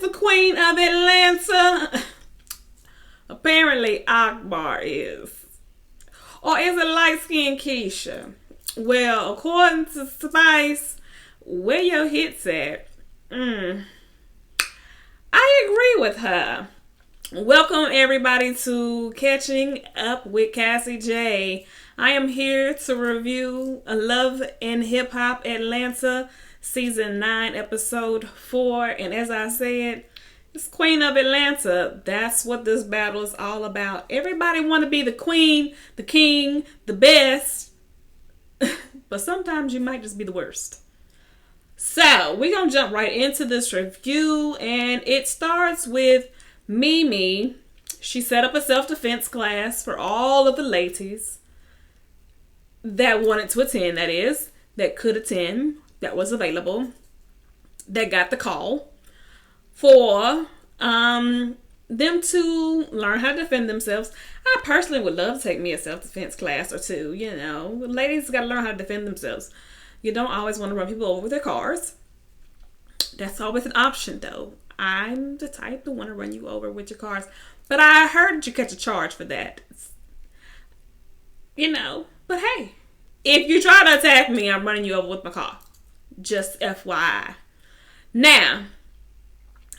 the queen of Atlanta? Apparently Akbar is. Or is it light-skinned Keisha? Well, according to Spice, where your hits at? I agree with her. Welcome everybody to Catching Up with Cassie J. I am here to review Love and Hip Hop Atlanta Season 9 Episode 4. And as I said, it's Queen of Atlanta. That's what this battle is all about. Everybody want to be the queen, the king, the best. But sometimes you might just be the worst. So we're going to jump right into this review. And it starts with Mimi. She set up a self-defense class for all of the ladies that wanted to attend, that is, that could attend, that was available, that got the call for them to learn how to defend themselves. I personally would love to take me a self-defense class or two. You know, ladies got to learn how to defend themselves. You don't always want to run people over with their cars. That's always an option, though. I'm the type to want to run you over with your cars. But I heard you catch a charge for that. You know, but hey, if you try to attack me, I'm running you over with my car. Just FYI. Now,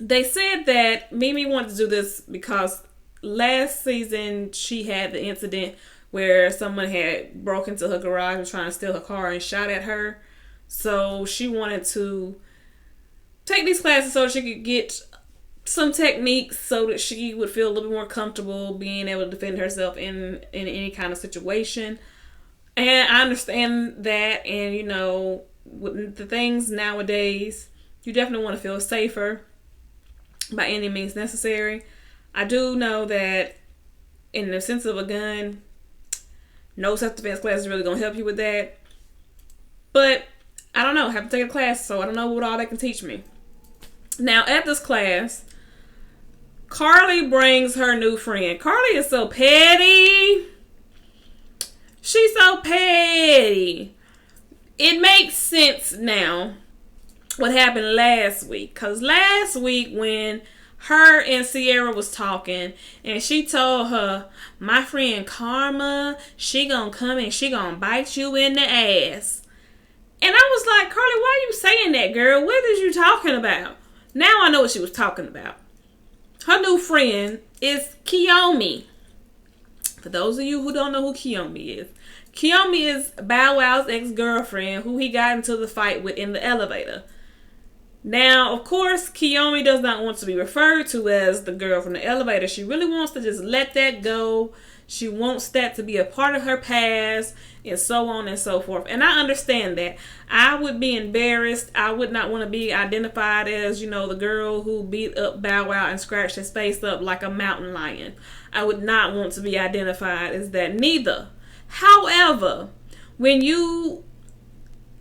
they said that Mimi wanted to do this because last season she had the incident where someone had broke into her garage and was trying to steal her car and shot at her. So she wanted to take these classes so she could get some techniques so that she would feel a little bit more comfortable being able to defend herself in any kind of situation. And I understand that, and you know, with the things nowadays, you definitely want to feel safer by any means necessary. I do know that in the sense of a gun, no self-defense class is really going to help you with that. But I don't know. I have to take a class, so I don't know what all they can teach me. Now, at this class, Carly brings her new friend. Carly is so petty. She's so petty. It makes sense now what happened last week. Because last week when her and Sierra was talking and she told her, my friend Karma, she gonna come and she gonna bite you in the ass. And I was like, Carly, why are you saying that, girl? What is you talking about? Now I know what she was talking about. Her new friend is Kiyomi. For those of you who don't know who Kiyomi is Bow Wow's ex-girlfriend who he got into the fight with in the elevator. Now, of course, Kiyomi does not want to be referred to as the girl from the elevator. She really wants to just let that go. She wants that to be a part of her past and so on and so forth. And I understand that. I would be embarrassed. I would not want to be identified as, you know, the girl who beat up Bow Wow and scratched his face up like a mountain lion. I would not want to be identified as that neither. However, when you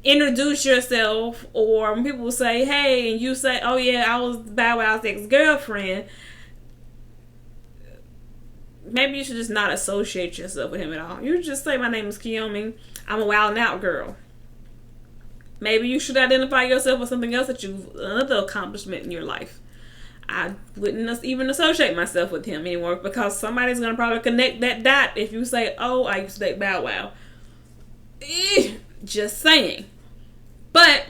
introduce yourself or when people say, hey, and you say, oh yeah, I was Bow Wow's ex-girlfriend, maybe you should just not associate yourself with him at all. You just say, my name is Kiyomi. I'm a wild and out girl. Maybe you should identify yourself with something else another accomplishment in your life. I wouldn't even associate myself with him anymore because somebody's going to probably connect that dot if you say, oh, I used to date Bow Wow. Just saying. But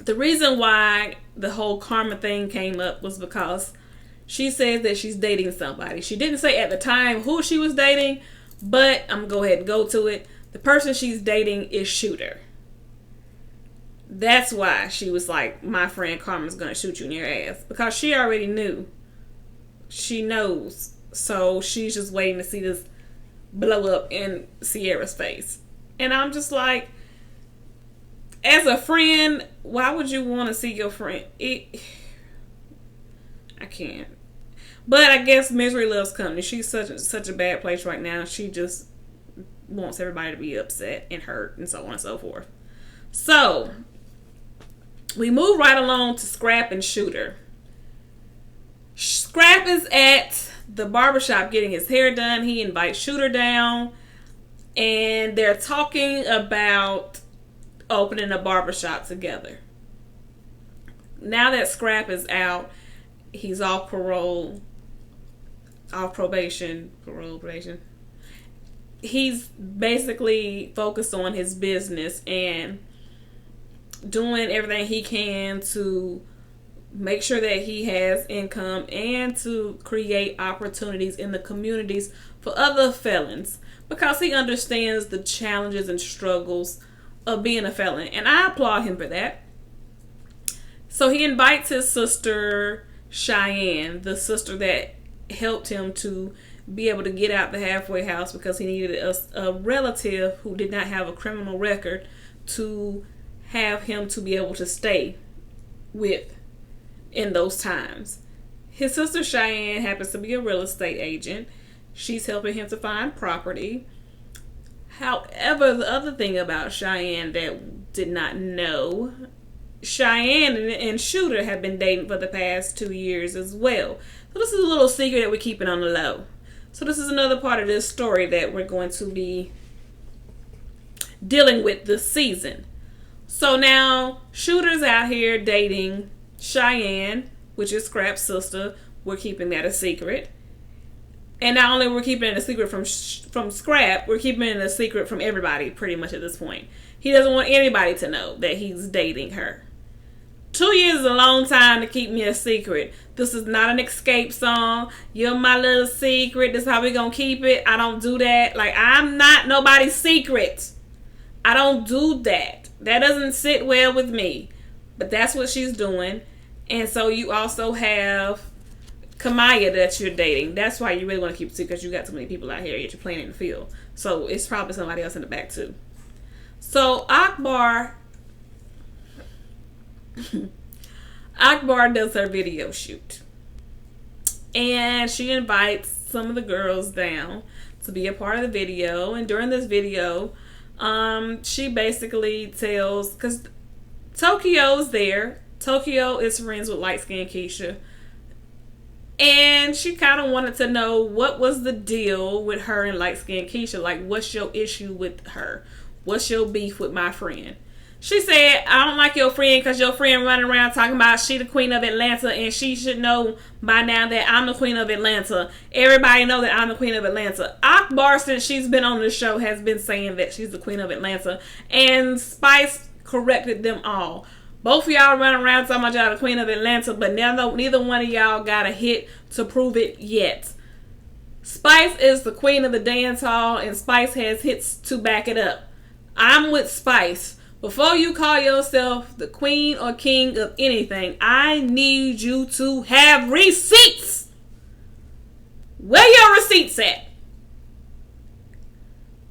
the reason why the whole karma thing came up was because she says that she's dating somebody. She didn't say at the time who she was dating, but I'm going to go ahead and go to it. The person she's dating is Shooter. That's why she was like, my friend Karma's going to shoot you in your ass. Because she already knew. She knows. So she's just waiting to see this blow up in Sierra's face. And I'm just like, as a friend, why would you want to see your friend? I can't. But I guess misery loves company. She's such a bad place right now. She just wants everybody to be upset and hurt and so on and so forth. So we move right along to Scrap and Shooter. Scrap is at the barbershop getting his hair done. He invites Shooter down and they're talking about opening a barbershop together. now that Scrap is out, he's off parole, off probation. He's basically focused on his business and doing everything he can to make sure that he has income and to create opportunities in the communities for other felons, because he understands the challenges and struggles of being a felon, and I applaud him for that. So he invites his sister Cheyenne, the sister that helped him to be able to get out the halfway house because he needed a relative who did not have a criminal record to have him to be able to stay with in those times. His sister Cheyenne happens to be a real estate agent. She's helping him to find property. However, the other thing about Cheyenne that did not know, Cheyenne and Shooter have been dating for the past 2 years as well. So this is a little secret that we're keeping on the low. So this is another part of this story that we're going to be dealing with this season. So now Shooter's out here dating Cheyenne, which is Scrap's sister. We're keeping that a secret. And not only we're keeping it a secret from Scrap, we're keeping it a secret from everybody pretty much at this point. He doesn't want anybody to know that he's dating her. 2 years is a long time to keep me a secret. This is not an escape song. You're my little secret. This is how we gonna keep it. I don't do that. Like, I'm not nobody's secret. I don't do that. That doesn't sit well with me. But that's what she's doing. And so you also have Kamaya that you're dating. That's why you really want to keep it secret, because you got too many people out here that you're playing in the field. So it's probably somebody else in the back too. So Akbar does her video shoot, and she invites some of the girls down to be a part of the video. And during this video, she basically tells, because Tokyo's there. Tokyo is friends with light skinned Keisha, and she kind of wanted to know what was the deal with her and light skinned Keisha. Like, what's your issue with her? What's your beef with my friend? She said, I don't like your friend because your friend running around talking about she the queen of Atlanta, and she should know by now that I'm the queen of Atlanta. Everybody know that I'm the queen of Atlanta. Akbar, since she's been on the show, has been saying that she's the queen of Atlanta, and Spice corrected them all. Both of y'all running around talking about y'all the queen of Atlanta, but neither one of y'all got a hit to prove it yet. Spice is the queen of the dance hall, and Spice has hits to back it up. I'm with Spice. Before you call yourself the queen or king of anything, I need you to have receipts. Where your receipts at?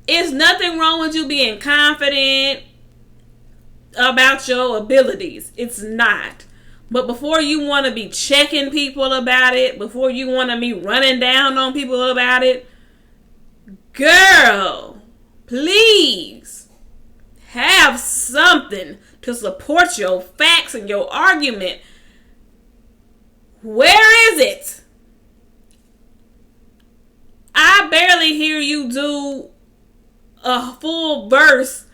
It's nothing wrong with you being confident about your abilities. It's not. But before you want to be checking people about it, before you want to be running down on people about it, girl, please have something to support your facts and your argument. Where is it? I barely hear you do a full verse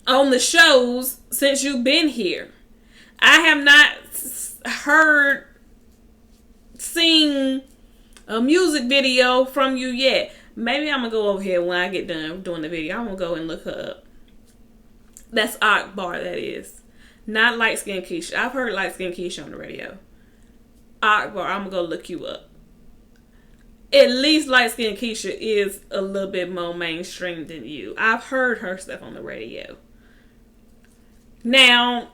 on the shows since you've been here. I have not seen a music video from you yet. Maybe I'm going to go over here when I get done doing the video. I'm going to go and look her up. That's Akbar, that is. Not Light Skin Keisha. I've heard Light Skin Keisha on the radio. Akbar, I'm going to go look you up. At least Light Skin Keisha is a little bit more mainstream than you. I've heard her stuff on the radio. Now,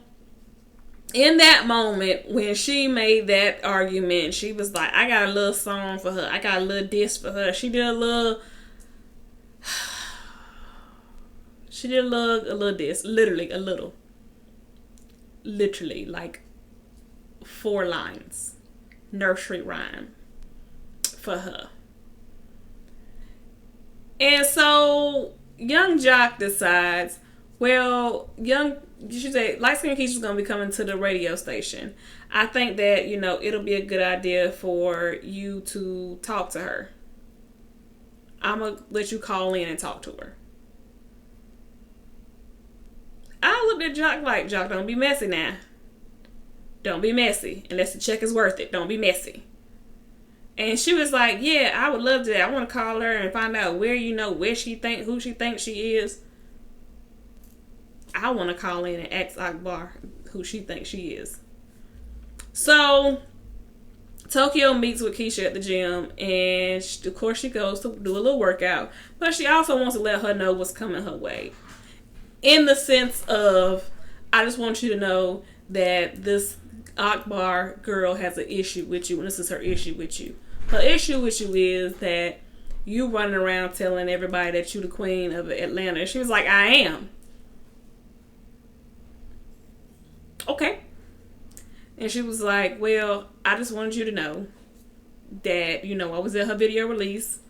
in that moment, when she made that argument, she was like, I got a little song for her. I got a little diss for her. She did a little diss. Literally, a little. Literally, like 4 lines. Nursery rhyme for her. And so, young Jock decides, well, she said, Light Skin Keisha's going to be coming to the radio station. I think that, it'll be a good idea for you to talk to her. I'm going to let you call in and talk to her. I looked at Jock like, Jock, don't be messy now. Don't be messy. Unless the check is worth it. Don't be messy. And she was like, yeah, I would love to. I want to call her and find out where who she thinks she is. I want to call in and ask Akbar who she thinks she is. So Tokyo meets with Keisha at the gym, and of course she goes to do a little workout, but she also wants to let her know what's coming her way. In the sense of, I just want you to know that this Akbar girl has an issue with you, and this is her issue with you. Her issue with you is that you running around telling everybody that you the queen of Atlanta. And she was like, I am. Okay. And she was like, well, I just wanted you to know that, I was at her video release.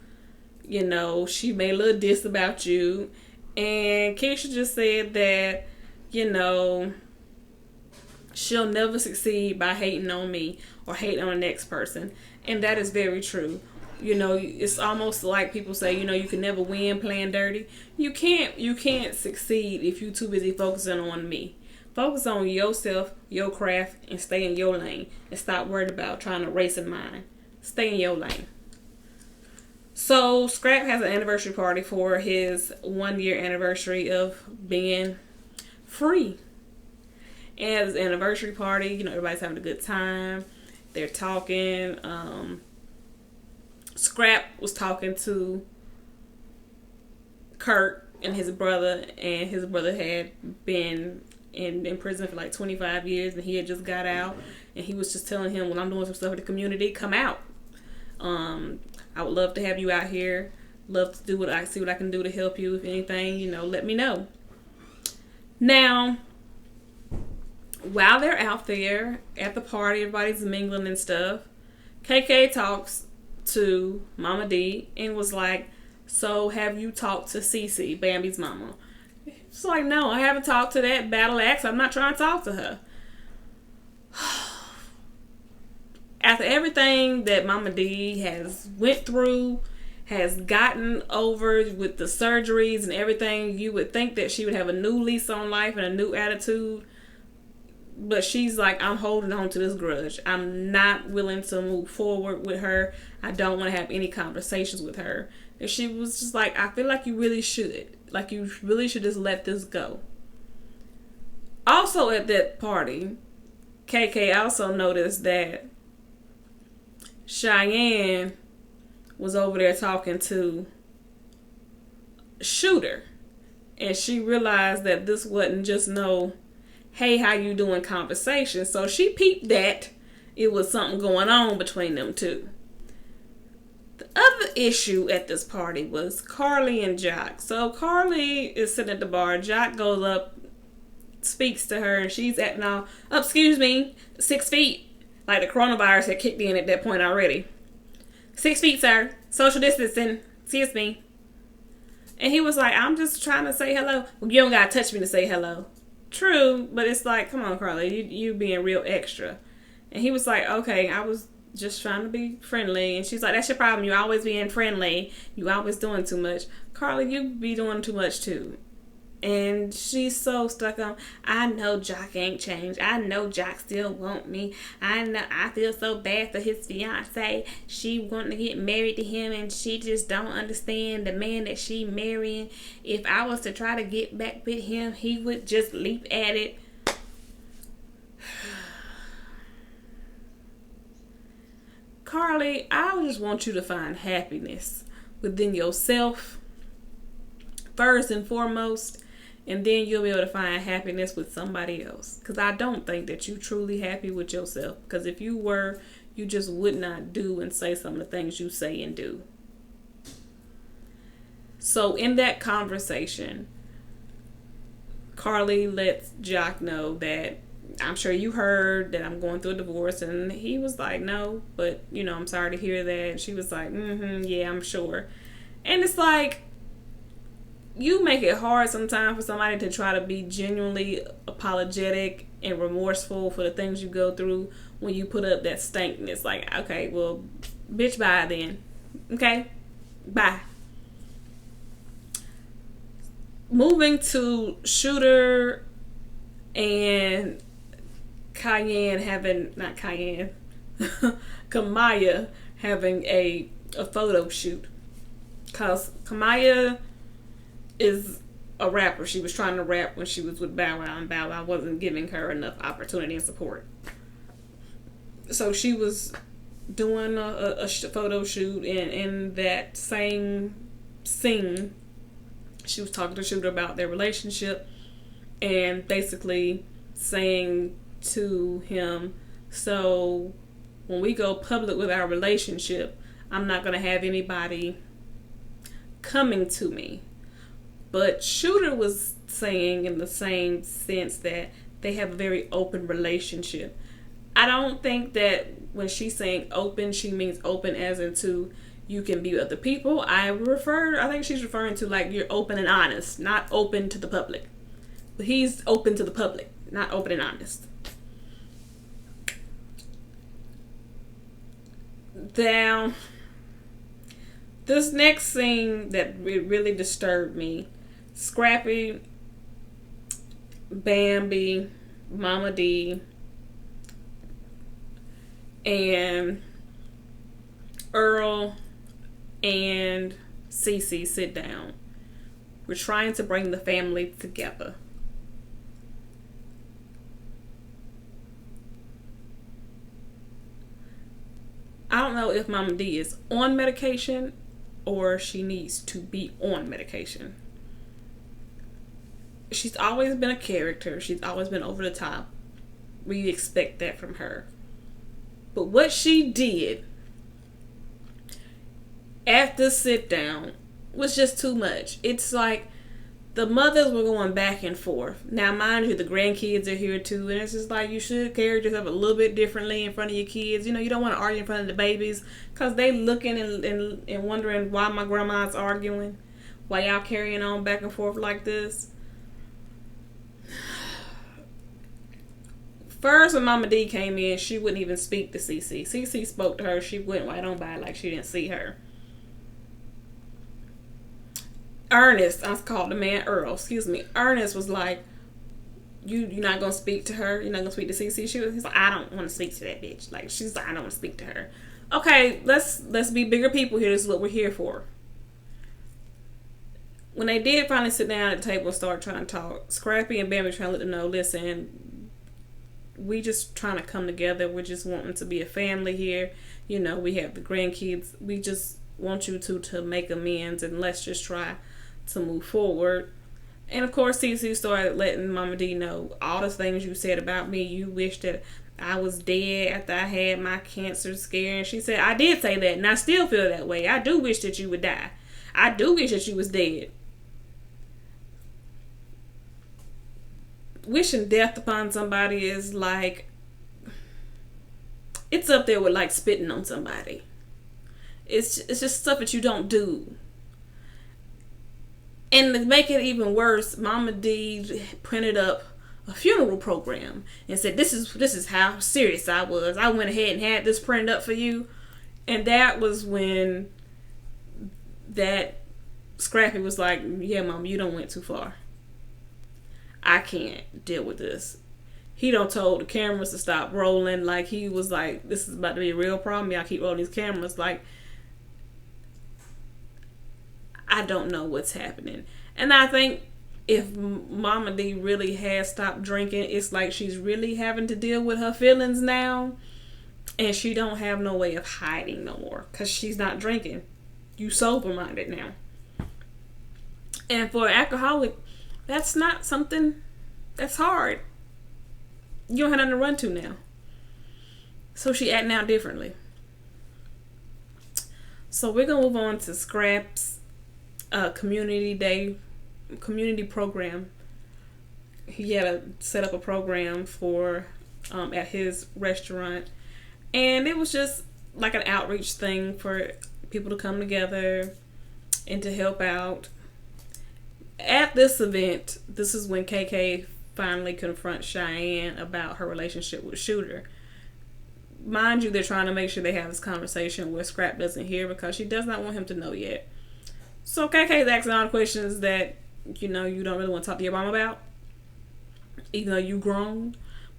She made a little diss about you. And Keisha just said that, she'll never succeed by hating on me or hating on the next person. And that is very true. It's almost like people say, you can never win playing dirty. You can't succeed if you're too busy focusing on me. Focus on yourself, your craft, and stay in your lane. And stop worried about trying to race in mine. Stay in your lane. So, Scrap has an anniversary party for his 1-year anniversary of being free. And at his anniversary party, everybody's having a good time. They're talking. Scrap was talking to Kurt and his brother had been in prison for like 25 years, and he had just got out, and he was just telling him, well, I'm doing some stuff in the community, come out. I would love to have you out here, love to see what I can do to help you. If anything, let me know. Now, while they're out there at the party, everybody's mingling and stuff, KK talks to Mama D and was like, so have you talked to Cece, Bambi's mama? It's like, no, I haven't talked to that battle axe. I'm not trying to talk to her. After everything that Mama D has went through, has gotten over with the surgeries and everything, you would think that she would have a new lease on life and a new attitude. But she's like, I'm holding on to this grudge. I'm not willing to move forward with her. I don't want to have any conversations with her. And she was just like, I feel like you really should. Like, you really should just let this go. Also at that party, KK also noticed that Cheyenne was over there talking to Shooter. And she realized that this wasn't just no, hey, how you doing conversation. So she peeped that it was something going on between them two. The other issue at this party was Carly and Jock. So Carly is sitting at the bar. Jock goes up, speaks to her, and she's acting all, oh, excuse me, 6 feet. Like the coronavirus had kicked in at that point already. 6 feet, sir. Social distancing. Excuse me. And he was like, I'm just trying to say hello. Well, you don't gotta touch me to say hello. True, but it's like, come on, Carly, you being real extra. And he was like, okay, I was just trying to be friendly. And she's like, that's your problem. You always being friendly. You always doing too much. Carly, you be doing too much too. And she's so stuck on, I know Jock ain't changed. I know Jock still want me. I know I feel so bad for his fiance. She wanting to get married to him, and she just don't understand the man that she marrying. If I was to try to get back with him, he would just leap at it. Carly, I just want you to find happiness within yourself first and foremost. And then you'll be able to find happiness with somebody else. Because I don't think that you're truly happy with yourself. Because if you were, you just would not do and say some of the things you say and do. So in that conversation, Carly lets Jock know that, I'm sure you heard that I'm going through a divorce. And he was like, no, but, I'm sorry to hear that. And she was like, yeah, I'm sure. And it's like, you make it hard sometimes for somebody to try to be genuinely apologetic and remorseful for the things you go through when you put up that stankness. Like, okay, well, bitch, bye then. Okay? Bye. Moving to Shooter and Cayenne having, not Cayenne, Kamaya having a photo shoot. Because Kamaya is a rapper. She was trying to rap when she was with Bow Wow, and Bow Wow wasn't giving her enough opportunity and support. So she was doing a photo shoot, and in that same scene, she was talking to Shooter about their relationship and basically saying to him, so when we go public with our relationship, I'm not going to have anybody coming to me. But Shooter was saying in the same sense that they have a very open relationship. I don't think that when she's saying open, she means open as into you can be with other people. I think she's referring to like you're open and honest, not open to the public. But he's open to the public, not open and honest. Now, this next scene that really disturbed me, Scrappy, Bambi, Mama D, and Earl and Cece sit down. We're trying to bring the family together. I don't know if Mama D is on medication or she needs to be on medication. She's always been a character. She's always been over the top. We expect that from her. But what she did at the sit down was just too much. It's like the mothers were going back and forth. Now, mind you, the grandkids are here too, and it's just like you should carry yourself a little bit differently in front of your kids. You know, you don't want to argue in front of the babies because they looking and wondering why my grandma's arguing, why y'all carrying on back and forth like this. First, when Mama D came in, she wouldn't even speak to Cece. Cece spoke to her. She went right on by like she didn't see her. Ernest, I called the man Earl, Ernest was like, you're not going to speak to her? You're not going to speak to Cece? He's like, I don't want to speak to that bitch. Like, she's like, I don't want to speak to her. Okay, let's be bigger people here. This is what we're here for. When they did finally sit down at the table and start trying to talk, Scrappy and Bambi trying to let them know, listen, we just trying to come together. We're just wanting to be a family here. You know, we have the grandkids. We just want you to make amends, and let's just try to move forward. And of course, Cece started letting Mama D know all the things you said about me. You wish that I was dead after I had my cancer scare. And she said, I did say that, and I still feel that way. I do wish that you would die. I do wish that you was dead. Wishing death upon somebody is like, it's up there with like spitting on somebody. It's just stuff that you don't do. And to make it even worse, Mama D printed up a funeral program and said, this is how serious I was. I went ahead and had this printed up for you. And that was when that Scrappy was like, yeah, Mama, you done went too far. I can't deal with this. He done told the cameras to stop rolling. Like, he was like, this is about to be a real problem. Y'all keep rolling these cameras. Like, I don't know what's happening. And I think if Mama D really has stopped drinking, it's like she's really having to deal with her feelings now. And she don't have no way of hiding no more. Because she's not drinking. You sober-minded now. And for an alcoholic, that's not something that's hard. You don't have nothing to run to now. So she acting out differently. So we're going to move on to Scrap's community program. He had to set up a program for at his restaurant. And it was just like an outreach thing for people to come together and to help out. At this event, this is when KK finally confronts Cheyenne about her relationship with Shooter. Mind you, they're trying to make sure they have this conversation where Scrap doesn't hear because she does not want him to know yet. So KK is asking all the questions that, you know, you don't really want to talk to your mom about, even though you grown.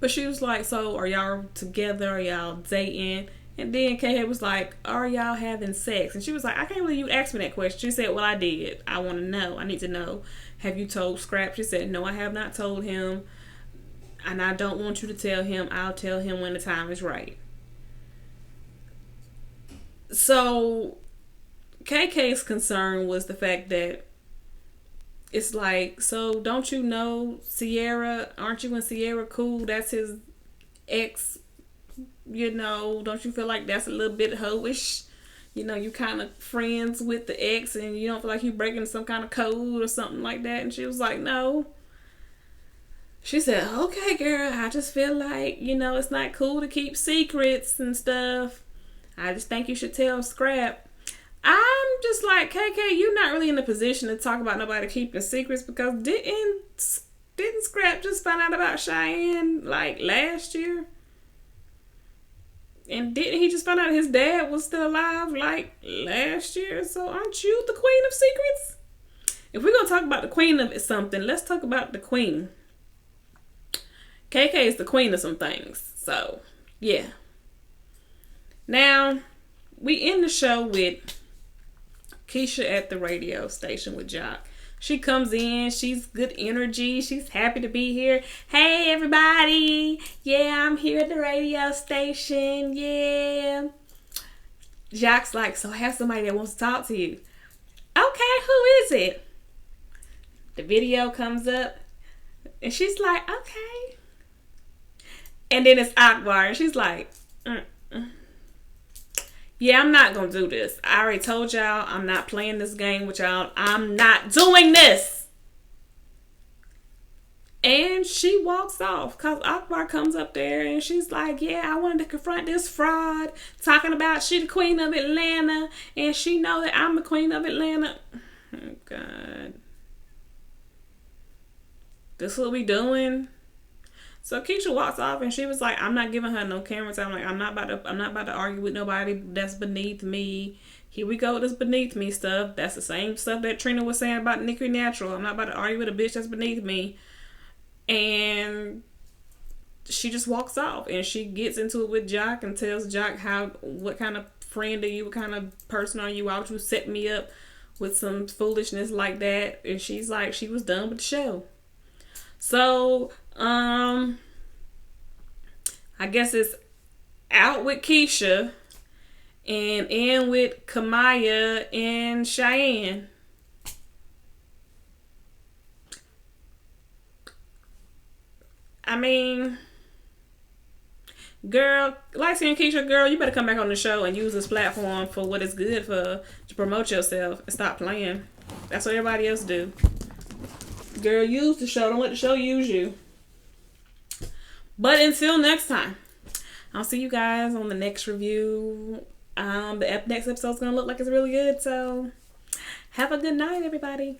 But she was like, so are y'all together? Are y'all dating? And then KK was like, are y'all having sex? And she was like, I can't believe you asked me that question. She said, well, I did. I want to know. I need to know. Have you told Scrap? She said, no, I have not told him. And I don't want you to tell him. I'll tell him when the time is right. So KK's concern was the fact that it's like, so don't you know Sierra? Aren't you and Sierra cool? That's his ex. Don't you feel like that's a little bit hoish? You kind of friends with the ex and you don't feel like you breaking some kind of code or something like that. And she was like, no. She said, okay, girl, I just feel like, it's not cool to keep secrets and stuff. I just think you should tell Scrap. I'm just like, KK, you're not really in a position to talk about nobody keeping secrets, because didn't Scrap just find out about Cheyenne like last year? And didn't he just find out his dad was still alive like last year? So aren't you the queen of secrets? If we're going to talk about the queen of something, let's talk about the queen. KK is the queen of some things. So, yeah. Now, we end the show with Keisha at the radio station with Jock. She comes in, she's good energy, she's happy to be here. Hey everybody, yeah, I'm here at the radio station, yeah. Jock's like, so I have somebody that wants to talk to you. Okay, who is it? The video comes up, and she's like, okay. And then it's Akbar, and she's like, yeah, I'm not going to do this. I already told y'all I'm not playing this game with y'all. I'm not doing this. And she walks off because Akbar comes up there and she's like, yeah, I wanted to confront this fraud talking about she the queen of Atlanta and she know that I'm the queen of Atlanta. Oh, God. This is what we doing? So Keisha walks off and she was like, I'm not giving her no camera time. Like, I'm not about to argue with nobody that's beneath me. Here we go with this beneath me stuff. That's the same stuff that Trina was saying about Nicki Natural. I'm not about to argue with a bitch that's beneath me. And she just walks off and she gets into it with Jock and tells Jock what kind of friend are you? What kind of person are you? Why would you set me up with some foolishness like that? And she's like, she was done with the show. So, I guess it's out with Keisha and in with Kamaya and Cheyenne. I mean, girl, Lexi and Keisha, girl, you better come back on the show and use this platform for what it's good for, to promote yourself and stop playing. That's what everybody else do. Girl, use the show. Don't let the show use you. But until next time, I'll see you guys on the next review. The next episode's going to look like it's really good. So, have a good night, everybody.